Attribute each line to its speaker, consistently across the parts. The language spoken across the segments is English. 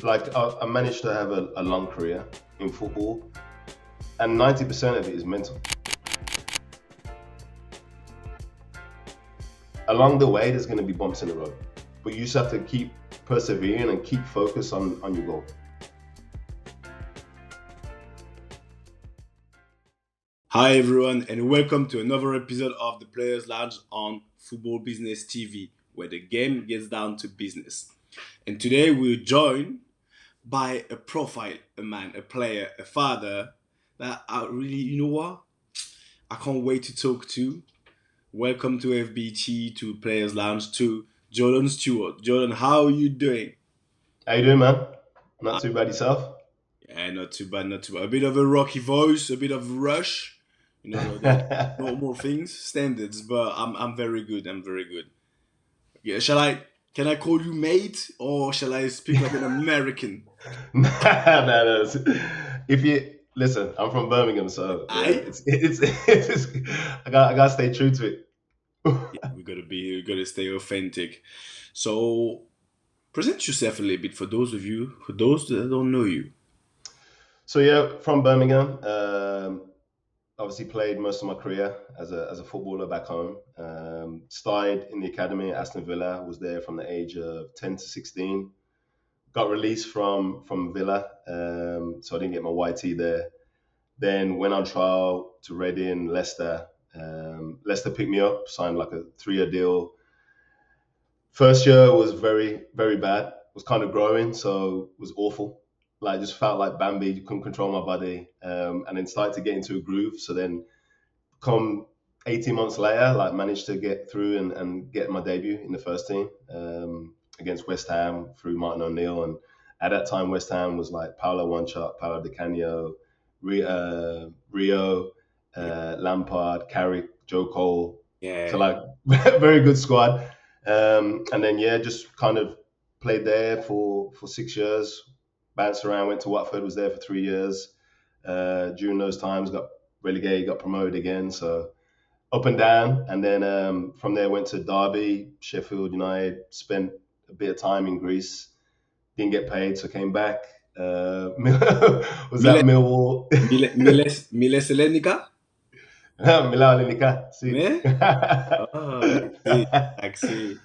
Speaker 1: like I managed to have a long career in football, and 90% of it is mental. Along the way, there's going to be bumps in the road, but you just have to keep persevering and keep focus on your goal.
Speaker 2: Hi everyone, and welcome to another episode of the Players Lounge on Football Business TV, where the game gets down to business. And today we're joined by a profile, a man, a player, a father that I really, I can't wait to talk to. Welcome to FBT, to Players Lounge, to Jordan Stewart. Jordan, how are you doing?
Speaker 1: How you doing, man? Not
Speaker 2: Uh,
Speaker 1: too bad yourself?
Speaker 2: yeah, not too bad, not too bad. A bit of a rocky voice, a bit of rush, the normal things, standards, but I'm very good. I'm very good. Yeah, can I call you mate or shall I speak like an American?
Speaker 1: No. If you listen, I'm from Birmingham, so yeah,
Speaker 2: I
Speaker 1: it's I gotta stay true to it.
Speaker 2: Yeah, we gotta stay authentic. So present yourself a little bit for those that don't know you.
Speaker 1: So yeah, from Birmingham. Obviously played most of my career as a footballer back home. Started in the academy at Aston Villa. Was there from the age of 10 to 16. Got released from Villa, so I didn't get my YT there. Then went on trial to Reading, Leicester. Leicester picked me up, signed like a 3-year deal. First year was very, very bad. Was kind of growing, so it was awful. Like just felt like Bambi, couldn't control my body, and then started to get into a groove. So then, come 18 months later, like managed to get through and get my debut in the first team against West Ham through Martin O'Neill. And at that time, West Ham was like Paolo Wanchope, Paolo Di Canio, Rio,
Speaker 2: Yeah,
Speaker 1: Lampard, Carrick, Joe Cole. So
Speaker 2: yeah.
Speaker 1: like very good squad. And then yeah, just kind of played there for 6 years. Bounced around, went to Watford, was there for 3 years. During those times, got relegated, got promoted again. So up and down, and then from there went to Derby, Sheffield United. Spent a bit of time in Greece. Didn't get paid, so came back. Was
Speaker 2: Mile,
Speaker 1: that Millwall?
Speaker 2: Miles Helenica?
Speaker 1: Milan Linica, see.
Speaker 2: Me? Oh, I see. I see.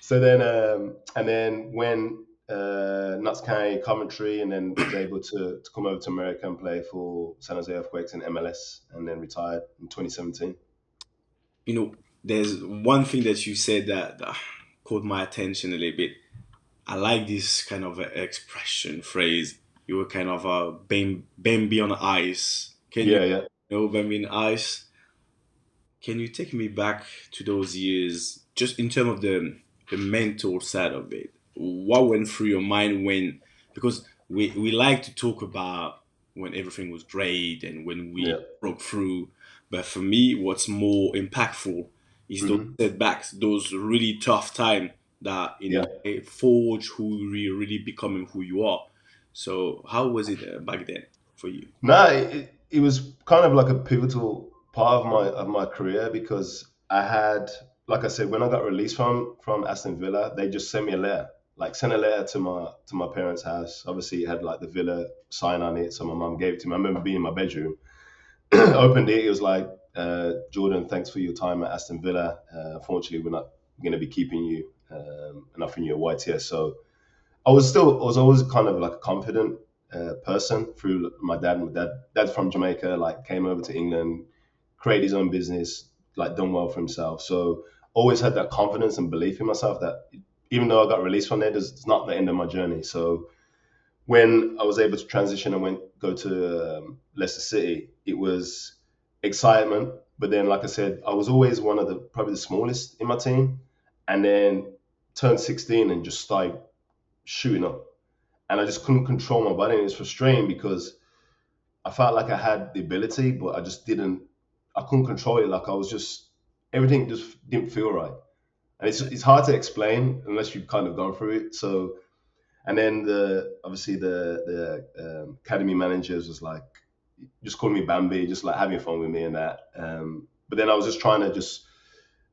Speaker 1: So then, and then when Notts County, Coventry, and then was able to come over to America and play for San Jose Earthquakes in MLS, and then retired in 2017.
Speaker 2: There's one thing that you said that caught my attention a little bit. I like this kind of expression phrase. You were kind of a Bambi on ice.
Speaker 1: Yeah, yeah.
Speaker 2: Bambi on ice? Can you take me back to those years, just in terms of the mental side of it? What went through your mind when, because we like to talk about when everything was great and when we
Speaker 1: Yeah.
Speaker 2: broke through, but for me, what's more impactful is those
Speaker 1: Hmm.
Speaker 2: setbacks, those really tough time that
Speaker 1: Yeah.
Speaker 2: forge who you really becoming who you are. So how was it back then for you?
Speaker 1: No, it was kind of like a pivotal part of my career because I had, like I said, when I got released from Aston Villa, they just sent me a letter, like sent a letter to my parents' house. Obviously, it had like the Villa sign on it, so my mum gave it to me. I remember being in my bedroom, opened it. It was like, Jordan, thanks for your time at Aston Villa. Unfortunately, we're not going to be keeping you and offering you a YTS. So I was always kind of like a confident person through my dad. Dad's from Jamaica, like came over to England, created his own business, like done well for himself. So always had that confidence and belief in myself that even though I got released from there, it's not the end of my journey. So when I was able to transition and went go to Leicester City, it was excitement. But then, like I said, I was always one of the probably the smallest in my team, and then turned 16 and just started shooting up, and I just couldn't control my body. And it's frustrating because I felt like I had the ability, but I just didn't. I couldn't control it. Like I was just everything just didn't feel right, and it's hard to explain unless you've kind of gone through it. So, and then the obviously the academy managers was like just calling me Bambi, just like having fun with me and that. But then I was just trying to just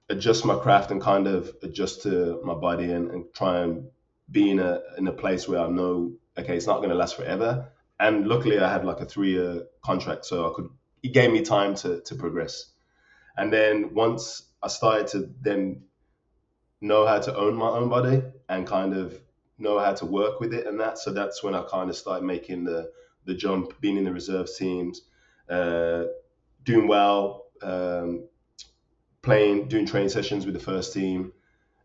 Speaker 1: adjust my craft and kind of adjust to my body and try and be in a place where I know okay, it's not going to last forever. And luckily, I had like a 3 year contract, so I could. It gave me time to progress. And then once I started to then know how to own my own body and kind of know how to work with it and that. So that's when I kind of started making the jump, being in the reserve teams, uh, doing well, playing, doing training sessions with the first team.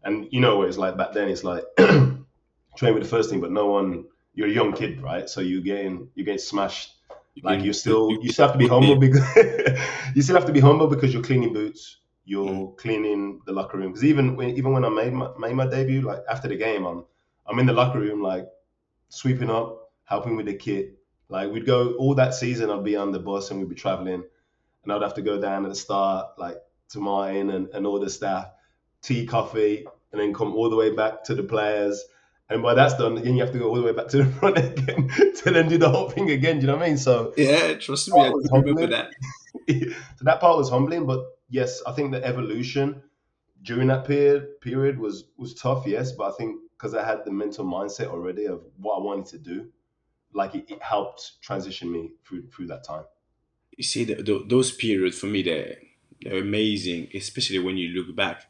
Speaker 1: And you know what it's like back then. It's like train with the first team, but no one. You're a young kid, right? So you're getting smashed.
Speaker 2: You
Speaker 1: Like
Speaker 2: can
Speaker 1: you
Speaker 2: you
Speaker 1: still have to be
Speaker 2: good
Speaker 1: humble
Speaker 2: name.
Speaker 1: because you still have to be humble because you're cleaning boots,
Speaker 2: Mm.
Speaker 1: you're cleaning the locker room. Because even when I made my debut, like after the game, I'm in the locker room like sweeping up, helping with the kit. Like we'd go all that season. I'd be on the bus and we'd be traveling, and I'd have to go down at the start, like to Martin and all the staff, tea, coffee, and then come all the way back to the players. And by that's done, then you have to go all the way back to the front again to then do the whole thing again. Do you know what I mean? So
Speaker 2: Yeah, trust me, I
Speaker 1: part was
Speaker 2: do remember
Speaker 1: humbling.
Speaker 2: that.
Speaker 1: So that part was humbling, but yes, I think the evolution during that period was tough. Yes, but I think because I had the mental mindset already of what I wanted to do, like it helped transition me through that time.
Speaker 2: You see, those periods for me, they're amazing, especially when you look back.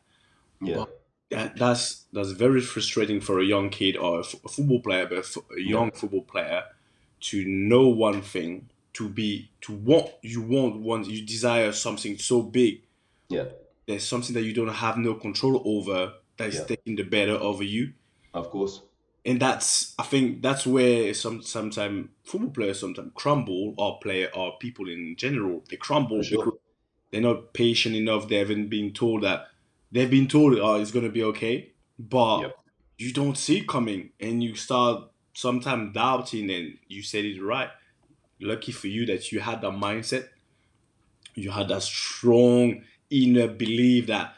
Speaker 1: Yeah,
Speaker 2: But that's very frustrating for a young kid or a football player, but a
Speaker 1: yeah,
Speaker 2: young football player to know one thing, to want you want one you desire something so big.
Speaker 1: yeah,
Speaker 2: There's something that you don't have no control over that is
Speaker 1: yeah.
Speaker 2: taking the better over you,
Speaker 1: Of course,
Speaker 2: and I think that's where sometimes football players sometimes crumble, or player or people in general they
Speaker 1: for
Speaker 2: crumble because
Speaker 1: sure.
Speaker 2: they're not patient enough. They haven't been told that they've been told, oh, it's gonna be okay, but
Speaker 1: Yep.
Speaker 2: you don't see it coming, and you start sometimes doubting. And you said it right. Lucky for you that you had that mindset. You had that strong inner belief that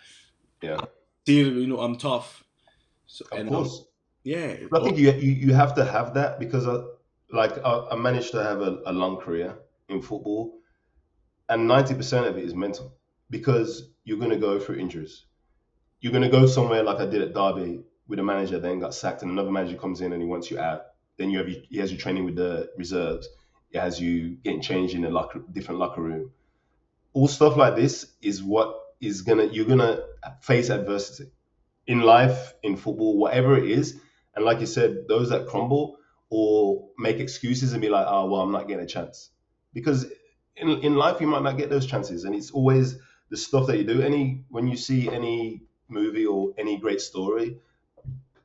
Speaker 1: Yeah.
Speaker 2: still, I'm tough. So
Speaker 1: Of
Speaker 2: and
Speaker 1: course.
Speaker 2: yeah,
Speaker 1: But I think you have to have that because I managed to have a long career in football, and 90% of it is mental because you're going to go through injuries. You're going to go somewhere like I did at Derby with a manager, then got sacked, and another manager comes in and he wants you out. Then he has you training with the reserves. He has you getting changed in a different locker room. All stuff like this is what is gonna you're gonna face adversity in life, in football, whatever it is. And like you said, those that crumble or make excuses and be like, oh, well, I'm not getting a chance. Because in life, you might not get those chances. And it's always the stuff that you do. When you see any movie or any great story,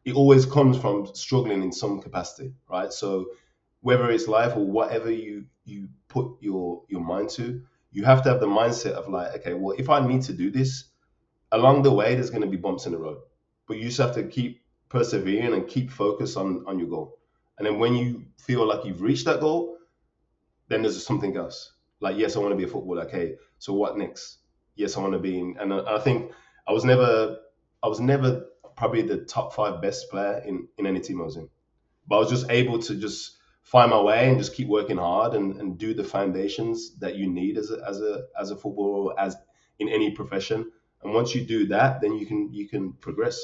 Speaker 1: it always comes from struggling in some capacity, right? So whether it's life or whatever you put your mind to, you have to have the mindset of like, okay, well, if I need to do this, along the way, there's going to be bumps in the road, but you just have to keep persevering and keep focused on your goal. And then when you feel like you've reached that goal, then there's something else. Like, yes, I want to be a footballer. Okay, so what next? Yes, I want to be in. And I think I was never, I was never probably the top 5 best player in any team I was in, but I was just able to just find my way and just keep working hard and do the foundations that you need as a footballer, as in any profession. And once you do that, then you can progress.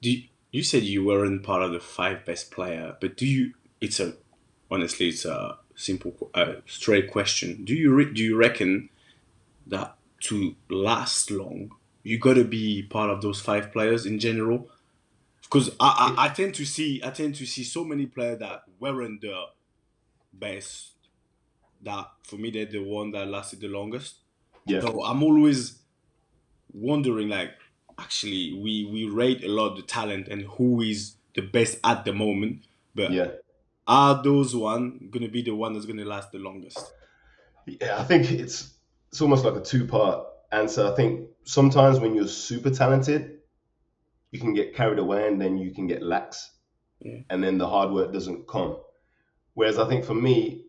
Speaker 2: you said you weren't part of the five best player, but do you? It's a honestly, it's a simple, straight question. Do you reckon that to last long, you got to be part of those five players in general? Because I tend to see so many players that weren't the best. That for me, they're the one that lasted the longest.
Speaker 1: Yeah,
Speaker 2: So I'm always wondering, like, actually, we rate a lot the talent and who is the best at the moment, but
Speaker 1: yeah,
Speaker 2: are those one gonna be the one that's gonna last the longest?
Speaker 1: yeah. I think it's almost like a two-part answer. I think sometimes when you're super talented, you can get carried away and then you can get lax,
Speaker 2: Yeah.
Speaker 1: and then the hard work doesn't come. Whereas I think for me,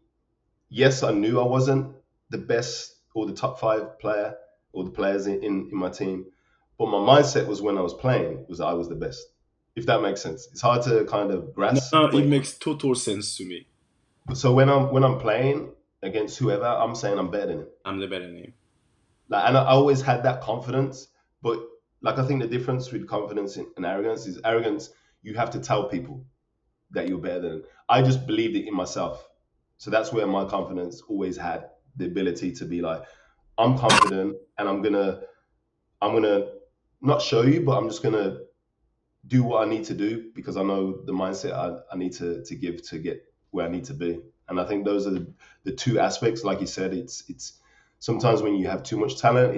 Speaker 1: yes, I knew I wasn't the best or the top 5 player or the players in my team, but my mindset was when I was playing was that I was the best. If that makes sense, it's hard to kind of
Speaker 2: No,
Speaker 1: grasp.
Speaker 2: no, it makes total sense to me.
Speaker 1: So when I'm playing against whoever, I'm saying I'm better than him.
Speaker 2: I'm the better name.
Speaker 1: Like, and I always had that confidence, but like I think the difference with confidence and arrogance is arrogance. You have to tell people. that you're better than. I just believed it in myself. So that's where my confidence always had the ability to be like, I'm confident and I'm gonna not show you, but I'm just gonna do what I need to do because I know the mindset I need to give to get where I need to be. And I think those are the two aspects. Like you said, it's sometimes when you have too much talent,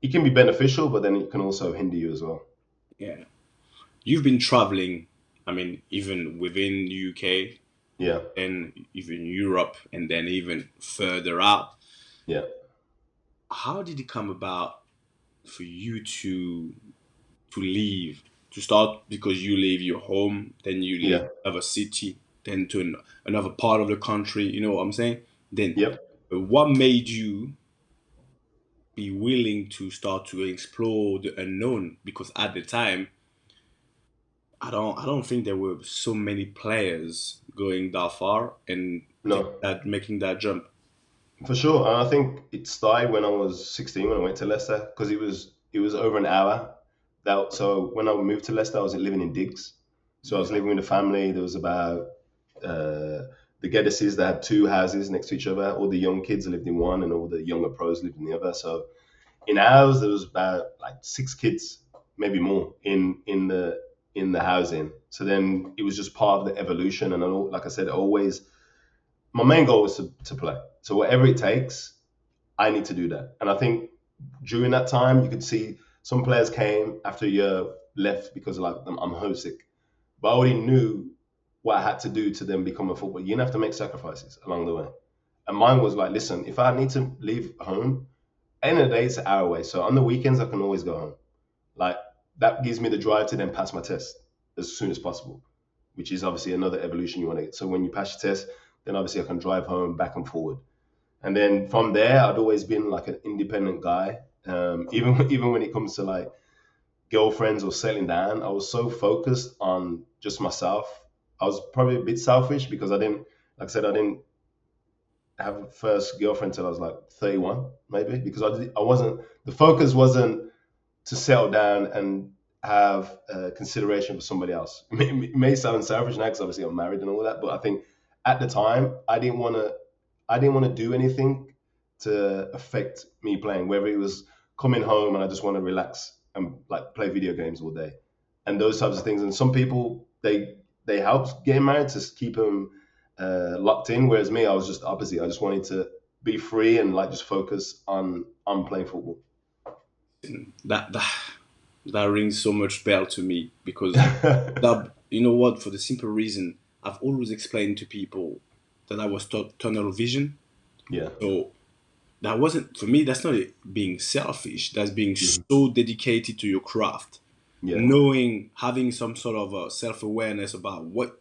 Speaker 1: it can be beneficial, but then it can also hinder you as well.
Speaker 2: Yeah. You've been traveling, I mean, even within UK
Speaker 1: Yeah,
Speaker 2: and even Europe and then even further out.
Speaker 1: yeah,
Speaker 2: How did it come about for you to leave, to start because you leave your home, then you leave
Speaker 1: yeah,
Speaker 2: another city, then to another part of the country, you know what I'm saying? Then
Speaker 1: yep.
Speaker 2: what made you be willing to start to explore the unknown? Because at the time, I don't think there were so many players going that far and
Speaker 1: No,
Speaker 2: making that jump.
Speaker 1: for sure. And I think it started when I was 16 when I went to Leicester because it was over an hour. So when I moved to Leicester, I was living in digs. So I was
Speaker 2: Yeah.
Speaker 1: living with a family. There was about uh, the Geddeses that had two houses next to each other. All the young kids lived in one, and all the younger pros lived in the other. So in ours, there was about like six kids, maybe more, in the housing. So then it was just part of the evolution. And like I said, always my main goal was to play. So whatever it takes, I need to do that. And I think during that time, you could see some players came after a year left because like I'm homesick, but I already knew what I had to do to then become a footballer. You have to make sacrifices along the way. And mine was like, listen, if I need to leave home, end of the day, it's an hour away. So on the weekends, I can always go home. Like that gives me the drive to then pass my test as soon as possible, which is obviously another evolution you want to get. So when you pass your test, then obviously I can drive home back and forward. And then from there, I'd always been like an independent guy. Even when it comes to like girlfriends or settling down, I was so focused on just myself. I was probably a bit selfish because like I said, I didn't have a first girlfriend till I was like 31, maybe because I wasn't, the focus wasn't to settle down and have consideration for somebody else. It may sound selfish now because obviously I'm married and all that, but I think at the time I didn't want to do anything to affect me playing, whether it was coming home and I just want to relax and like play video games all day and those types of things. And some people they help getting married to keep them locked in, whereas me, I was just the opposite. I just wanted to be free and like just focus on playing football.
Speaker 2: And that rings so much bell to me because that, you know what, for the simple reason I've always explained to people that I was taught tunnel vision.
Speaker 1: Yeah.
Speaker 2: So that wasn't for me, that's not being selfish, that's being
Speaker 1: Mhm.
Speaker 2: so dedicated to your craft,
Speaker 1: Yeah.
Speaker 2: knowing, having some sort of a self-awareness about what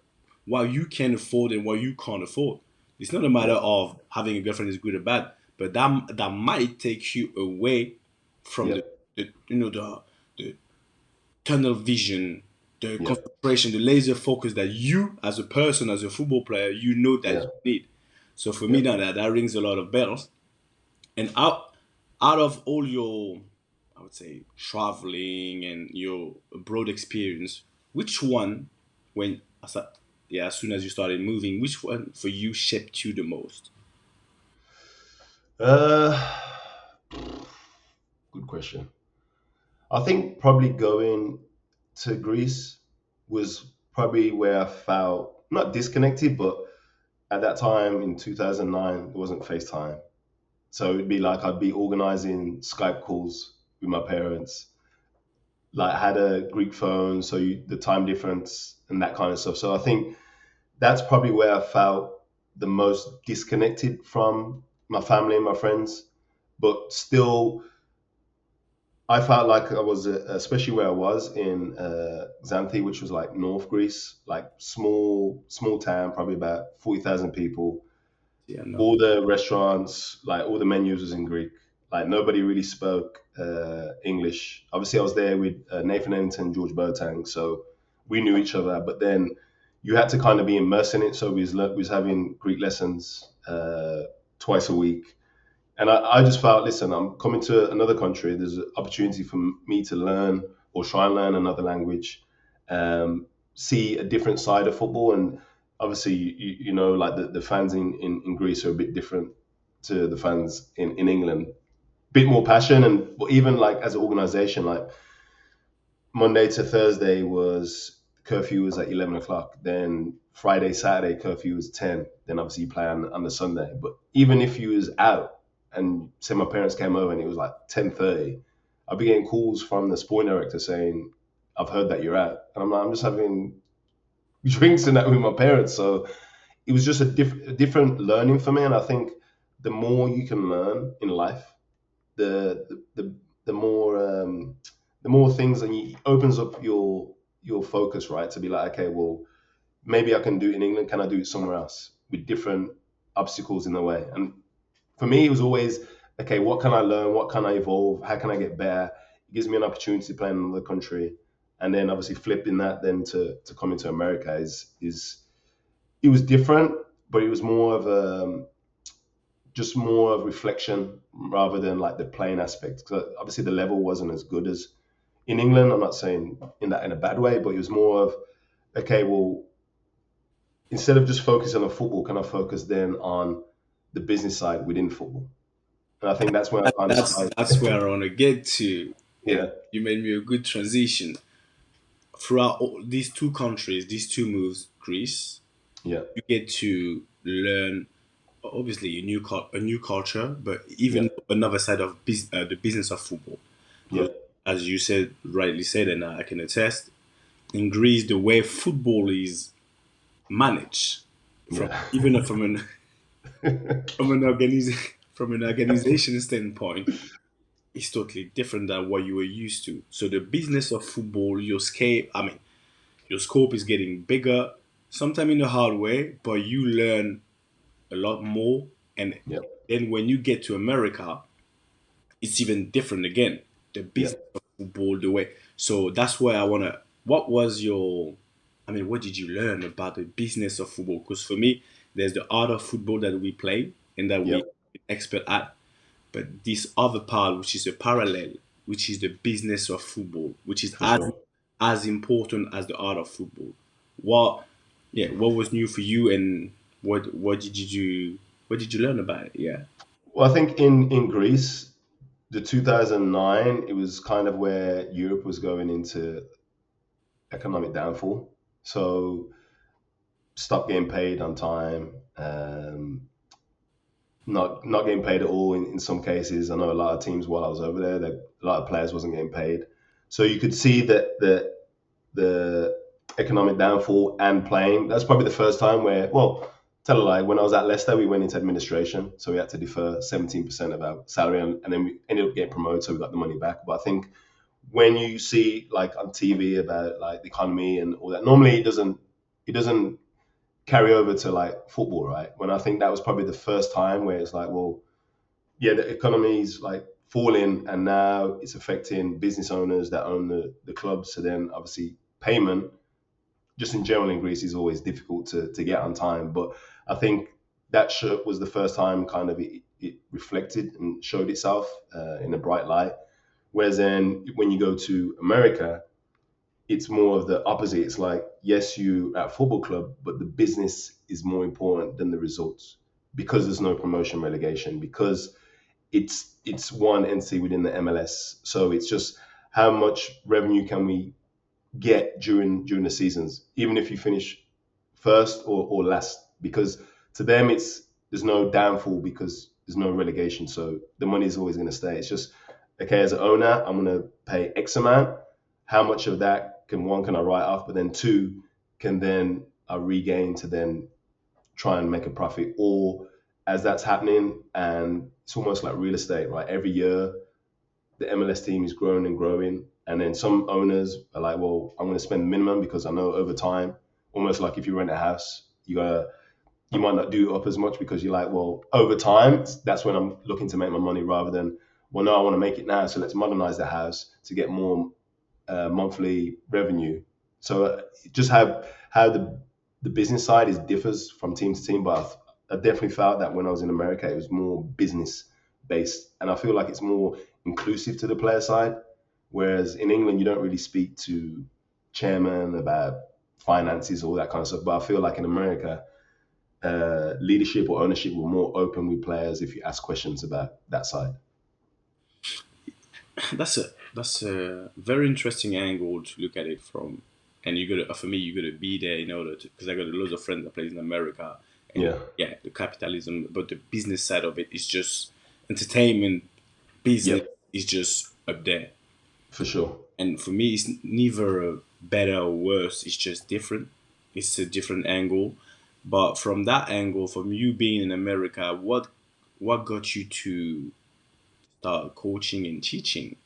Speaker 2: you can afford and what you can't afford. It's not a matter
Speaker 1: Yeah.
Speaker 2: of having a girlfriend is good or bad, but that might take you away from
Speaker 1: Yeah.
Speaker 2: the the tunnel vision, the
Speaker 1: Yeah.
Speaker 2: concentration, the laser focus that you as a person, as a football player, you know that
Speaker 1: Yeah.
Speaker 2: you need. So for me
Speaker 1: Yeah.
Speaker 2: now that rings a lot of bells. And out of all your, I would say, traveling and your broad experience, which one, when yeah, as soon as you started moving, which one for you shaped you the most?
Speaker 1: Uh, Good question. I think probably going to Greece was probably where I felt not disconnected, but at that time in 2009, it wasn't FaceTime. So it'd be like I'd be organizing Skype calls with my parents. Like I had a Greek phone, so the time difference and that kind of stuff. So I think that's probably where I felt the most disconnected from my family and my friends, but still I felt like I was, especially where I was in Xanthi, which was like North Greece, like small town, probably about 40,000 people.
Speaker 2: Yeah, no.
Speaker 1: All the restaurants, like all the menus was in Greek. Like nobody really spoke English. Obviously, I was there with Nathan Ellington, George Boateng, so we knew each other. But then you had to kind of be immersed in it. So we was having Greek lessons twice a week, and I just felt, listen, I'm coming to another country. There's an opportunity for me to learn or try and learn another language. see a different side of football. And obviously, you know, like the fans in Greece are a bit different to the fans in England. Bit more passion, and even like as an organization, like Monday to Thursday was curfew was at 11 o'clock. Then Friday, Saturday curfew was 10. Then obviously you play on the Sunday. But even if you was out and say my parents came over and it was like 10:30, I'd be getting calls from the sporting director saying, "I've heard that you're out," and I'm like, "I'm just having drinks and that with my parents." So it was just a different learning for me. And I think the more you can learn in life, the more the more things, and it opens up your focus, right? To be like, okay, well, maybe I can do it in England. Can I do it somewhere else with different obstacles in the way? And for me, it was always, okay, what can I learn? What can I evolve? How can I get better? It gives me an opportunity to play in another country, and then obviously flipping that then to come into America is it was different, but it was more of a just more of reflection rather than like the playing aspect. Because obviously the level wasn't as good as in England. I'm not saying in a bad way, but it was more of, okay, well, instead of just focusing on football, can I focus then on the business side within football? And I think that's when I kind of
Speaker 2: That's
Speaker 1: started.
Speaker 2: where I want to get to, and
Speaker 1: Yeah,
Speaker 2: you made me a good transition. Throughout these two countries, these two moves, Greece,
Speaker 1: yeah,
Speaker 2: you get to learn obviously a new culture, but
Speaker 1: yeah,
Speaker 2: even another side of the business of football.
Speaker 1: yeah,
Speaker 2: Because as you said, rightly said, and I can attest, in Greece, the way football is managed, from
Speaker 1: yeah,
Speaker 2: even from an from an organization standpoint, is totally different than what you were used to. So the business of football, your scope is getting bigger, sometimes in a hard way, but you learn a lot more. And
Speaker 1: yeah,
Speaker 2: then when you get to America, it's even different again. The
Speaker 1: yeah.
Speaker 2: business of football, the way. So that's where I wanna. What was your? What did you learn about the business of football? Because for me, there's the art of football that we play and that
Speaker 1: Yeah,
Speaker 2: we expert at, but this other part, which is a parallel, which is the business of football, which is
Speaker 1: for sure.
Speaker 2: as important as the art of football. What, yeah, what was new for you, and what did you do? What did you learn about it? Yeah.
Speaker 1: Well, I think in Greece, the 2009, it was kind of where Europe was going into economic downfall. So stop getting paid on time, not getting paid at all in some cases. I know a lot of teams while I was over there, that a lot of players wasn't getting paid. So you could see that the economic downfall and playing. That's probably the first time where, well, tell a lie. When I was at Leicester, we went into administration, so we had to defer 17% of our salary, and then we ended up getting promoted, so we got the money back. But I think when you see like on TV about like the economy and all that, normally it doesn't carry over to like football, right? When I think that was probably the first time where it's like, well, yeah, the economy's like falling, and now it's affecting business owners that own the clubs. So then obviously payment, just in general in Greece, is always difficult to get on time. But I think that shirt was the first time kind of it reflected and showed itself in a bright light. Whereas then when you go to America, it's more of the opposite. It's like, yes, you at a football club, but the business is more important than the results, because there's no promotion relegation, because it's one entity within the MLS. So it's just how much revenue can we get during the seasons, even if you finish first or last, because to them it's there's no downfall because there's no relegation. So the money is always going to stay. It's just, okay, as an owner, I'm going to pay X amount. How much of that can I write off? But then two, can then I regain to then try and make a profit? Or as that's happening, and it's almost like real estate, right? Every year the MLS team is growing and growing. And then some owners are like, well, I'm going to spend minimum because I know over time, almost like if you rent a house, you might not do up as much because you're like, well, over time, that's when I'm looking to make my money, rather than, well, no, I want to make it now. So let's modernize the house to get more monthly revenue. So just how the business side is differs from team to team. But I definitely felt that when I was in America, it was more business based, and I feel like it's more inclusive to the player side. Whereas in England, you don't really speak to chairman about. finances, all that kind of stuff. But I feel like in America, leadership or ownership were more open with players if you ask questions about that side.
Speaker 2: That's a very interesting angle to look at it from. And you gotta, for me, you gotta be there in order to, because I got loads of friends that plays in America, and
Speaker 1: Yeah,
Speaker 2: yeah, the capitalism, but the business side of it is just entertainment. Business
Speaker 1: yep,
Speaker 2: is just up there,
Speaker 1: for sure.
Speaker 2: and for me, it's neither better or worse. It's just different. It's a different angle. But from that angle, from you being in America, what got you to start coaching and teaching?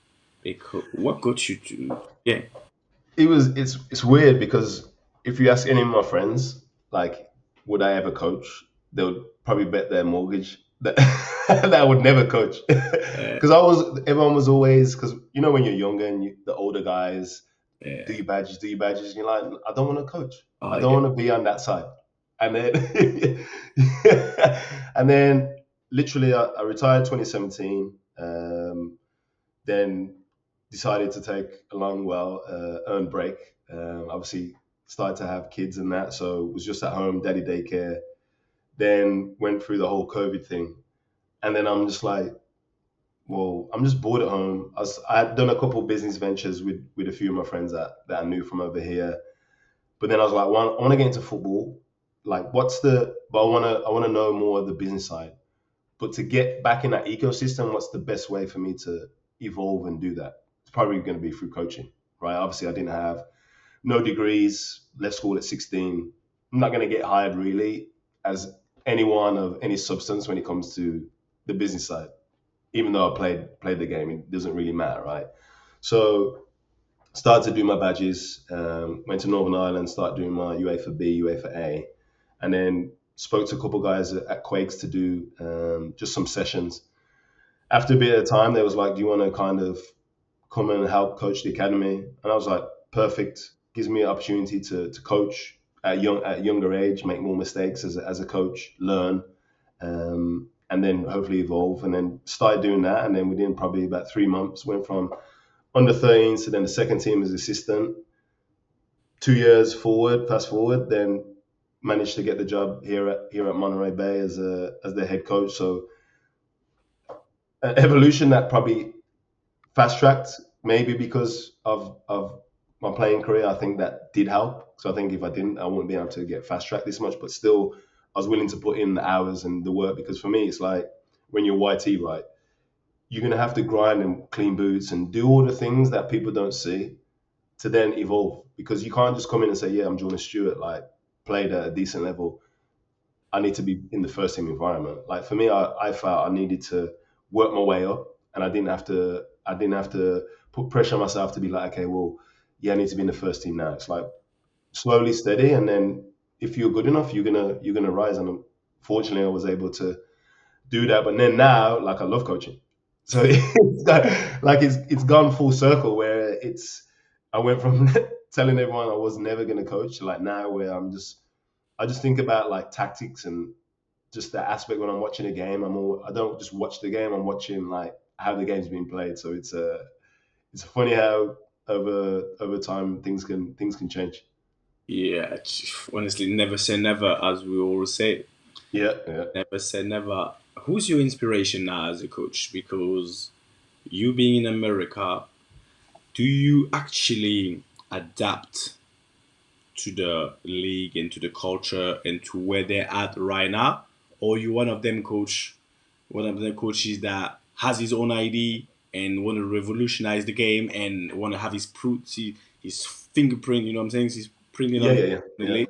Speaker 2: Because what got you to, yeah,
Speaker 1: It's weird because if you ask any of my friends, like, would I ever coach? They would probably bet their mortgage that that I would never coach.
Speaker 2: uh,
Speaker 1: Because everyone was always, because when you're younger and the older guys
Speaker 2: yeah,
Speaker 1: do your badges, and you're like, I don't want to coach.
Speaker 2: oh
Speaker 1: I don't
Speaker 2: yeah,
Speaker 1: want to be on that side. And then and then literally I retired 2017. Then decided to take a long, earned break. Obviously, started to have kids and that, so was just at home, daddy daycare. Then went through the whole COVID thing, and then I'm just like, well, I'm just bored at home. I had done a couple business ventures with a few of my friends that I knew from over here, but then I was like, well, I want to get into football. Like, but I want to know more of the business side. But to get back in that ecosystem, what's the best way for me to evolve and do that? It's probably going to be through coaching, right? Obviously, I didn't have no degrees, left school at 16. I'm not going to get hired really as anyone of any substance when it comes to the business side. Even though I played the game, it doesn't really matter, right? So started to do my badges, went to Northern Ireland, started doing my UEFA B, UEFA A, and then spoke to a couple guys at Quakes to do just some sessions. After a bit of time, they was like, "Do you want to kind of come and help coach the academy?" And I was like, "Perfect. Gives me an opportunity to coach at younger age, make more mistakes as a coach, learn, and then hopefully evolve." And then started doing that, and then within probably about 3 months, went from under 13s to then the second team as assistant. 2 years fast forward, then managed to get the job here at Monterey Bay as the head coach. So evolution that probably fast tracked, maybe because of my playing career. I think that did help. So I think if I didn't, I wouldn't be able to get fast tracked this much. But still, I was willing to put in the hours and the work, because for me, it's like when you're YT, right? You're gonna have to grind and clean boots and do all the things that people don't see to then evolve, because you can't just come in and say, "Yeah, I'm Jordan Stewart, like played at a decent level. I need to be in the first team environment." Like for me, I felt I needed to work my way up, and I didn't have to put pressure on myself to be like, okay, well, yeah, I need to be in the first team now. It's like slowly, steady, and then if you're good enough, you're gonna rise. And fortunately, I was able to do that. But then now, like, I love coaching, so it's gone full circle where I went from telling everyone I was never gonna coach to like now where I just think about like tactics and just that aspect when I'm watching a game. I don't just watch the game. I'm watching like how the game's being played. So it's funny how over time things can change.
Speaker 2: yeah. Honestly, never say never, as we always say.
Speaker 1: Yeah, yeah.
Speaker 2: Never say never. Who's your inspiration now as a coach? Because you being in America, do you actually adapt to the league and to the culture and to where they're at right now, or you one of the coaches that has his own idea and want to revolutionize the game and want to have his fingerprint, you know what I'm saying? His printing
Speaker 1: Yeah,
Speaker 2: on
Speaker 1: yeah, yeah,
Speaker 2: the
Speaker 1: yeah.
Speaker 2: league.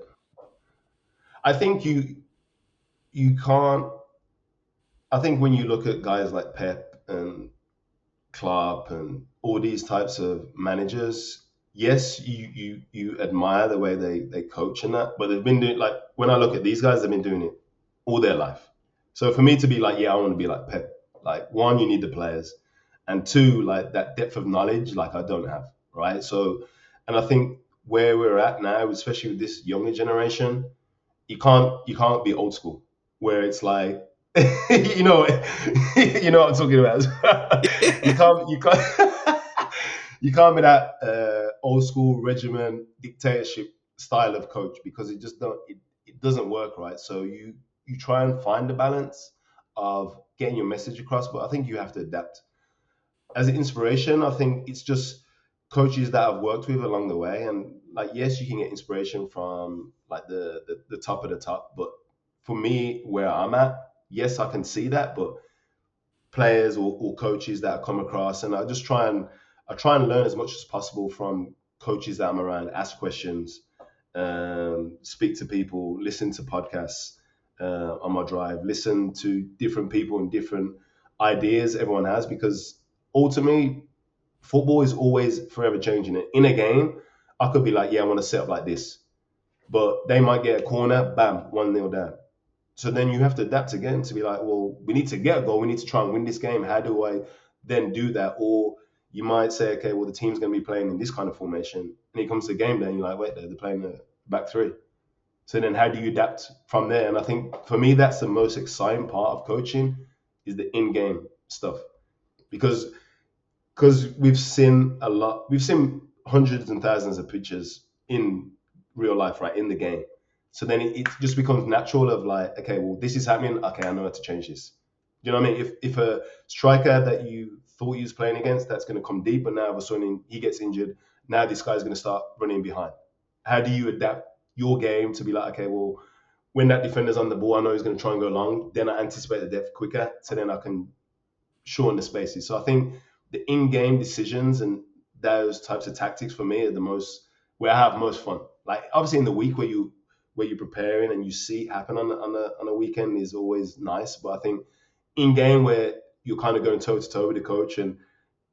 Speaker 1: I think you can't. I think when you look at guys like Pep and Klopp and all these types of managers, yes, you admire the way they coach and that, but they've been doing, like, when I look at these guys, they've been doing it all their life. So for me to be like, yeah, I want to be like Pep, like, one, you need the players, and two, like, that depth of knowledge, like, I don't have, right? So, and I think where we're at now, especially with this younger generation, you can't be old school, where it's like, you know you know what I'm talking about. You can't you can't be that old school regiment dictatorship style of coach because it doesn't work, right? So you try and find the balance of getting your message across, but I think you have to adapt. As an inspiration, I think it's just coaches that I've worked with along the way, and like yes, you can get inspiration from like the top of the top, but for me, where I'm at, yes, I can see that, but players or coaches that I come across, and I try and learn as much as possible from coaches that I'm around, ask questions, speak to people, listen to podcasts on my drive, listen to different people and different ideas everyone has, because ultimately football is always forever changing. It in a game, I could be like, yeah, I want to set up like this, but they might get a corner, bam, 1-0 down. So then you have to adapt again to be like, well, we need to get a goal. We need to try and win this game. How do I then do that? Or you might say, okay, well, the team's going to be playing in this kind of formation. And it comes to the game, then you're like, wait, they're playing the back three. So then how do you adapt from there? And I think for me, that's the most exciting part of coaching is the in-game stuff. Because we've seen a lot, we've seen hundreds and thousands of pictures in real life, right, in the game. So then it just becomes natural of like, okay, well, this is happening. Okay, I know how to change this. You know what I mean? If a striker that you thought he was playing against, that's going to come deep, but now all of a sudden he gets injured. Now this guy's going to start running behind. How do you adapt your game to be like, okay, well, when that defender's on the ball, I know he's going to try and go long. Then I anticipate the depth quicker, so then I can shorten the spaces. So I think the in-game decisions and those types of tactics for me are the most where I have most fun. Like obviously in the week where you're preparing and you see it happen on a weekend is always nice. But I think in game where you're kind of going toe to toe with the coach and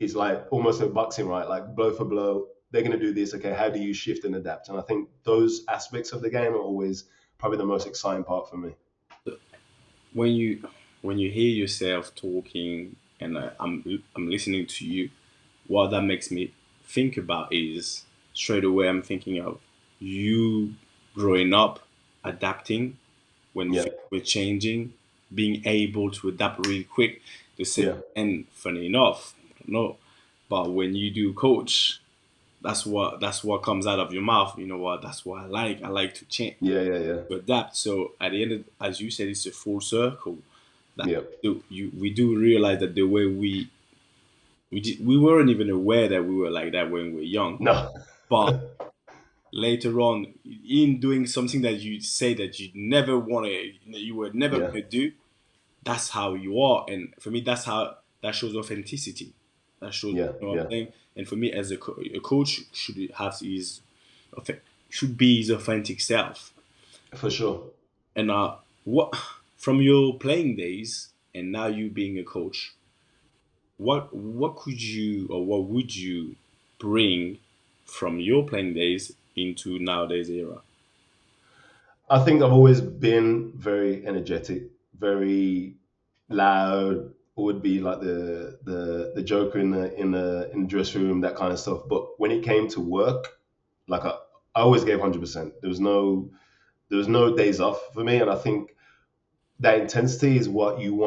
Speaker 1: it's like almost like boxing, right? Like blow for blow, they're going to do this. Okay, how do you shift and adapt? And I think those aspects of the game are always probably the most exciting part for me.
Speaker 2: When you hear yourself talking and I'm listening to you, what that makes me think about is straight away I'm thinking of you growing up, adapting when
Speaker 1: Yeah,
Speaker 2: things were changing, being able to adapt really quick. The same,
Speaker 1: yeah,
Speaker 2: and funny enough, no, but when you do coach, that's what comes out of your mouth. You know what? That's what I like. I like to change,
Speaker 1: yeah, yeah, yeah,
Speaker 2: to adapt. So at the end, as you said, it's a full circle. That
Speaker 1: yeah.
Speaker 2: we do realize that the way we weren't even aware that we were like that when we were young,
Speaker 1: No,
Speaker 2: but later on, in doing something that you say that you were never
Speaker 1: yeah,
Speaker 2: gonna do, that's how you are. And for me, that shows authenticity. That shows,
Speaker 1: yeah,
Speaker 2: you know what I'm
Speaker 1: yeah,
Speaker 2: saying. And for me, as a coach, should be his authentic self.
Speaker 1: for sure.
Speaker 2: And what from your playing days and now you being a coach, what could you or what would you bring from your playing days into nowadays era?
Speaker 1: I think I've always been very energetic, very loud. Would be like the joker in the dressing room, that kind of stuff. But when it came to work, like I always gave 100%. There was no days off for me, and I think that intensity is what you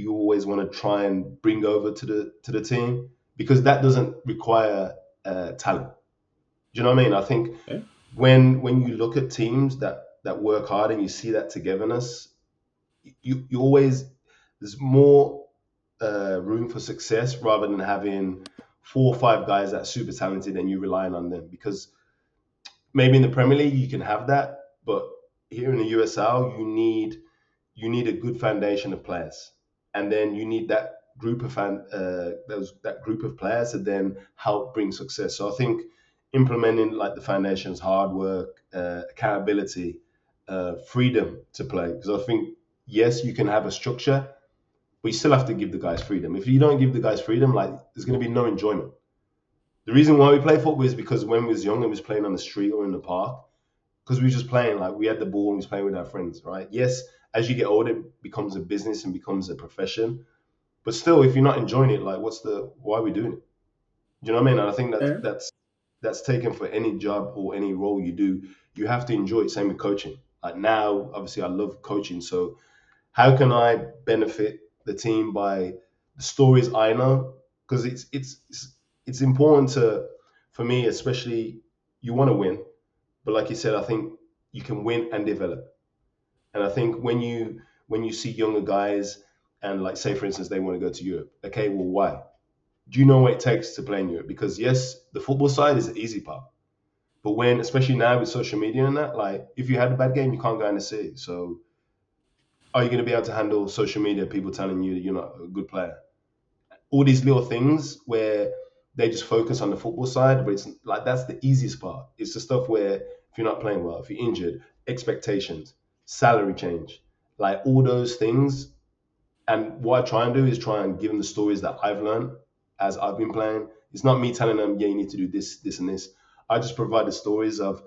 Speaker 1: always wanna try and bring over to the team because that doesn't require talent. Do you know what I mean? I think
Speaker 2: Yeah?
Speaker 1: when you look at teams that work hard and you see that togetherness, you always there's more room for success rather than having 4 or 5 guys that are super talented and you relying on them because maybe in the Premier League you can have that, but here in the USL you need a good foundation of players, and then you need that group of that group of players to then help bring success. So I think implementing like the foundations, hard work, accountability, freedom to play. Because I think yes, you can have a structure, but you still have to give the guys freedom. If you don't give the guys freedom, like there's going to be no enjoyment. The reason why we play football is because when we was young and we was playing on the street or in the park, because we were just playing, like we had the ball and we was playing with our friends, right? Yes, as you get older, it becomes a business and becomes a profession. But still, if you're not enjoying it, like why are we doing it? Do you know what I mean? And I think
Speaker 2: Yeah.
Speaker 1: that's taken for any job or any role you do. You have to enjoy it. Same with coaching. Like now, obviously, I love coaching. So how can I benefit the team by the stories I know? Because it's important to for me, especially you want to win, But like you said, I think you can win and develop. And I think when you see younger guys and like say for instance they want to go to Europe, okay, well why? Do you know what it takes to play in Europe? Because yes, the football side is the easy part. But when, especially now with social media and that, like if you had a bad game, you can't go in the city. So are you going to be able to handle social media, people telling you that you're not a good player? All these little things where they just focus on the football side, but it's like that's the easiest part. It's the stuff where if you're not playing well, if you're injured, expectations, salary change, like all those things. And what I try and do is try and give them the stories that I've learned as I've been playing. It's not me telling them, yeah, you need to do this, this, and this. I just provide the stories of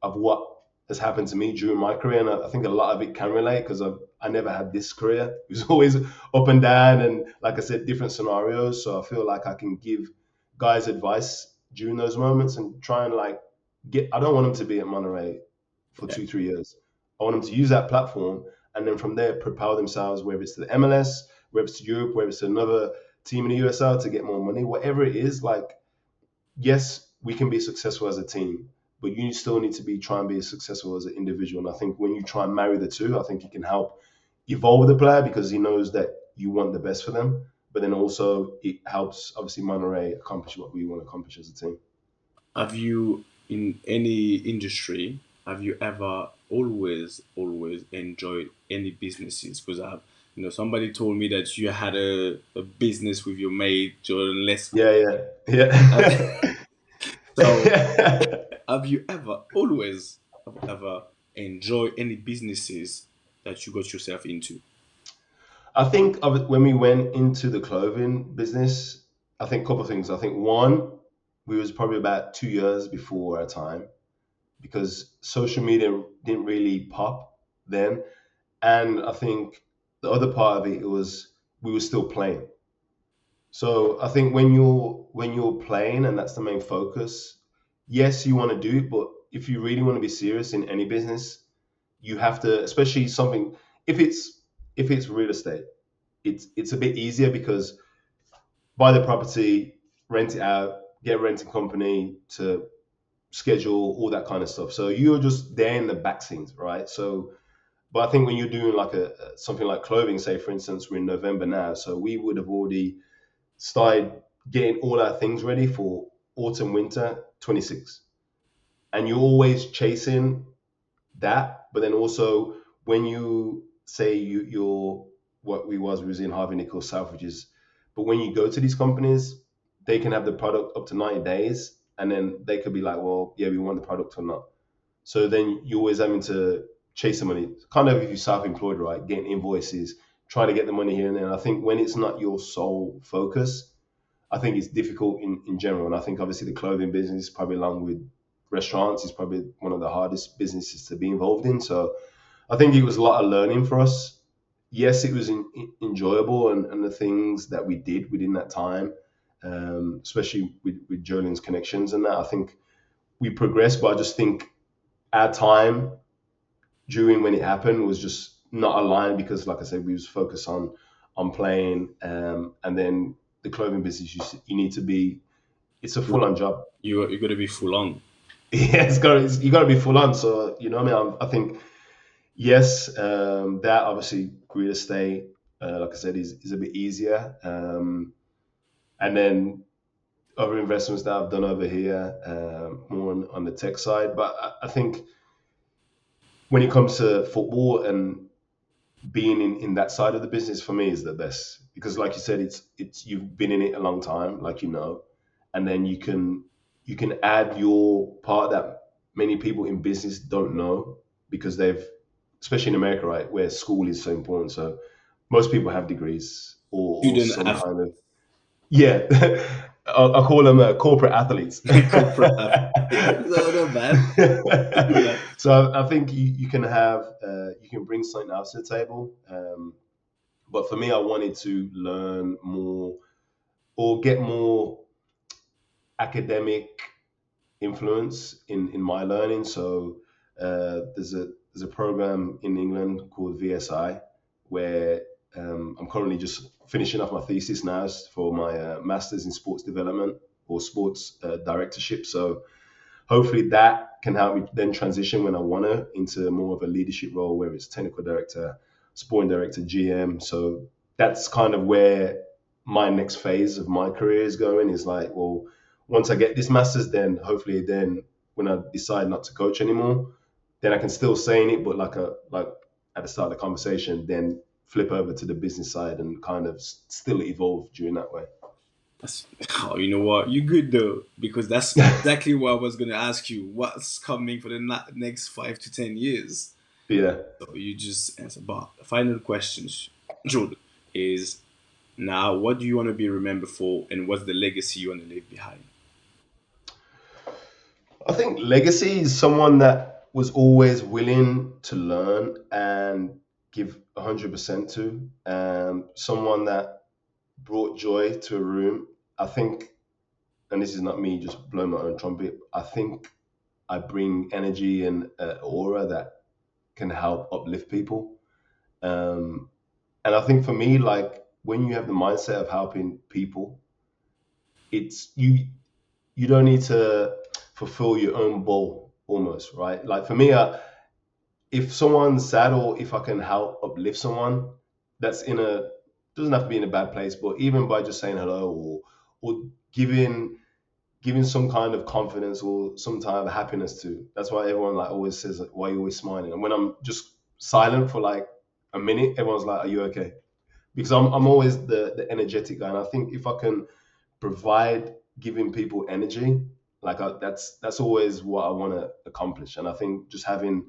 Speaker 1: what has happened to me during my career, and I think a lot of it can relate because I never had this career. It was always up and down, and like I said, different scenarios. So I feel like I can give guys advice during those moments and try and like get. I don't want them to be at Monterey for
Speaker 2: Yeah.
Speaker 1: 2 3 years. I want them to use that platform and then from there propel themselves, whether it's to the MLS, whether it's to Europe, whether it's to another team in the USL to get more money, whatever it is. Like yes, we can be successful as a team, but you still need to be trying to be successful as an individual. And I think when you try and marry the two, I think it can help evolve the player because he knows that you want the best for them. But then also it helps obviously Monterey accomplish what we want to accomplish as a team.
Speaker 2: Have you, in any industry, have you ever always enjoyed any businesses? Because I've, somebody told me that you had a business with your mate, Jordan
Speaker 1: Yeah,
Speaker 2: Uh,
Speaker 1: yeah,
Speaker 2: so,
Speaker 1: yeah.
Speaker 2: have you ever enjoyed any businesses that you got yourself into?
Speaker 1: I think of it when we went into the clothing business. I think a couple of things. I think one, we was probably about 2 years before our time because social media didn't really pop then, and I think the other part of it was we were still playing. So I think when you're playing and that's the main focus, yes, you want to do it, but if you really want to be serious in any business, you have to, especially something if it's real estate, it's a bit easier because buy the property, rent it out, get a renting company to schedule all that kind of stuff. So you're just there in the back scenes, right? So, but I think when you're doing like something like clothing, say for instance, we're in November now, so we would have already started getting all our things ready for autumn winter 26, and you're always chasing that. But then also when you say you're what we was in Harvey Nichols Selfridges, but when you go to these companies, they can have the product up to 90 days, and then they could be like, well, yeah, we want the product or not. So then you're always having to chase the money. Kind of if you're self-employed, right? Getting invoices, trying to get the money here and there. And I think when it's not your sole focus, I think it's difficult in general. And I think obviously the clothing business, probably along with restaurants, is probably one of the hardest businesses to be involved in. So I think it was a lot of learning for us. Yes, it was enjoyable, and the things that we did within that time, especially with Jolin's connections and that, I think we progressed. But I just think our time during when it happened was just not aligned because, like I said, we was focused on playing, and then the clothing business. You need to be. It's a full on job.
Speaker 2: You got to be full on.
Speaker 1: Yeah, you got to be full on. So you know what I mean. I think yes, that obviously real estate, like I said, is a bit easier. And then other investments that I've done over here, more on the tech side. But I think when it comes to football and being in that side of the business for me is the best because, like you said, it's you've been in it a long time, like and then you can add your part that many people in business don't know because they've, especially in America, right, where school is so important. So most people have degrees or
Speaker 2: Student
Speaker 1: some
Speaker 2: have
Speaker 1: kind of yeah. I call them corporate athletes.
Speaker 2: corporate athlete. No, not bad. Not bad.
Speaker 1: So I think you can have you can bring something else to the table. But for me, I wanted to learn more or get more academic influence in my learning. So there's a program in England called VSI where I'm currently just finishing off my thesis now for my master's in sports development or sports directorship. So hopefully that can help me then transition when I want to into more of a leadership role, where it's technical director, sporting director, GM. So that's kind of where my next phase of my career is going. Is like, well, once I get this masters, then hopefully then when I decide not to coach anymore, then I can still say in it, but like at the start of the conversation, then flip over to the business side and kind of still evolve during that way.
Speaker 2: That's, oh, you know what? You're good though, because that's exactly what I was gonna ask you. What's coming for the next 5 to 10 years?
Speaker 1: Yeah.
Speaker 2: So you just answered. But final questions, Jordan, is now what do you want to be remembered for, and what's the legacy you want to leave behind?
Speaker 1: I think legacy is someone that was always willing to learn and give 100% to, someone that brought joy to a room. I think, and this is not me just blowing my own trumpet, I think I bring energy and aura that can help uplift people. Um, and I think for me, like when you have the mindset of helping people, it's you don't need to fulfill your own goal almost, right? Like for me, if someone's sad or if I can help uplift someone that's in a doesn't have to be in a bad place, but even by just saying hello or giving some kind of confidence or some kind of happiness to. That's why everyone like always says like, why are you always smiling? And when I'm just silent for like a minute, everyone's like, are you okay? Because I'm always the energetic guy, and I think if I can provide giving people energy, like that's always what I want to accomplish. And I think just having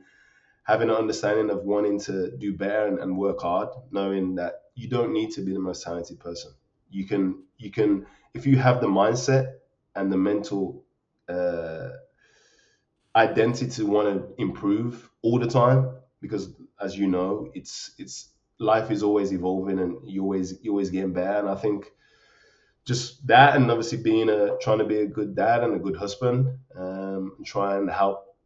Speaker 1: an understanding of wanting to do better and work hard, knowing that you don't need to be the most talented person. You can if you have the mindset and the mental uh, identity to want to improve all the time, because as you know, it's life is always evolving and you always getting better. And I think just that, and obviously being a trying to be a good dad and a good husband, and try and help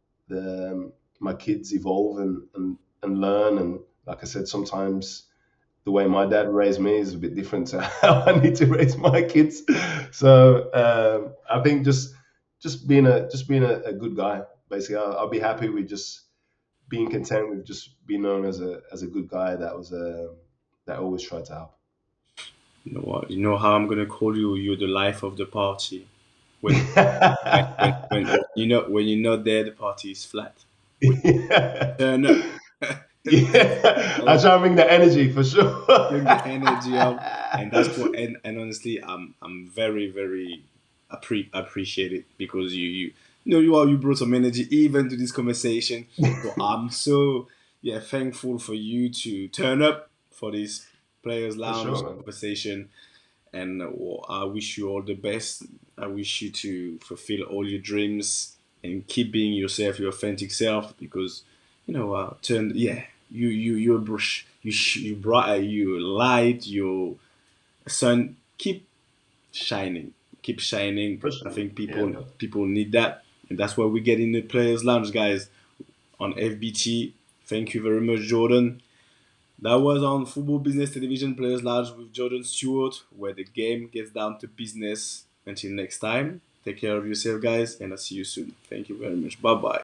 Speaker 1: my kids evolve and learn. And like I said, sometimes the way my dad raised me is a bit different to how I need to raise my kids. So I think just being a good guy. Basically, I'll be happy with just being content with just being known as a good guy that was that always tried to help.
Speaker 2: You know what? You know how I'm gonna call you? You're the life of the party. When when you're not there, the party is flat. When
Speaker 1: Yeah.
Speaker 2: you turn up,
Speaker 1: Yeah, I
Speaker 2: oh,
Speaker 1: try and bring the energy for sure.
Speaker 2: bring the energy up, and that's what. And honestly, I'm very appreciate it because you know you brought some energy even to this conversation. So I'm so yeah thankful for you to turn up for this players
Speaker 1: For
Speaker 2: lounge
Speaker 1: sure, man.
Speaker 2: conversation. And I wish you all the best. I wish you to fulfill all your dreams and keep being yourself, your authentic self, because you know, turn yeah, you're brush, you bright, you light, your sun. Keep shining.
Speaker 1: For
Speaker 2: I
Speaker 1: sure.
Speaker 2: think
Speaker 1: Yeah,
Speaker 2: people need that, and that's why we get in the players lounge, guys, on FBT. Thank you very much, Jordan. That was on Football Business Television Players Lounge with Jordan Stewart, where the game gets down to business. Until next time, take care of yourself, guys, and I'll see you soon. Thank you very much. Bye bye.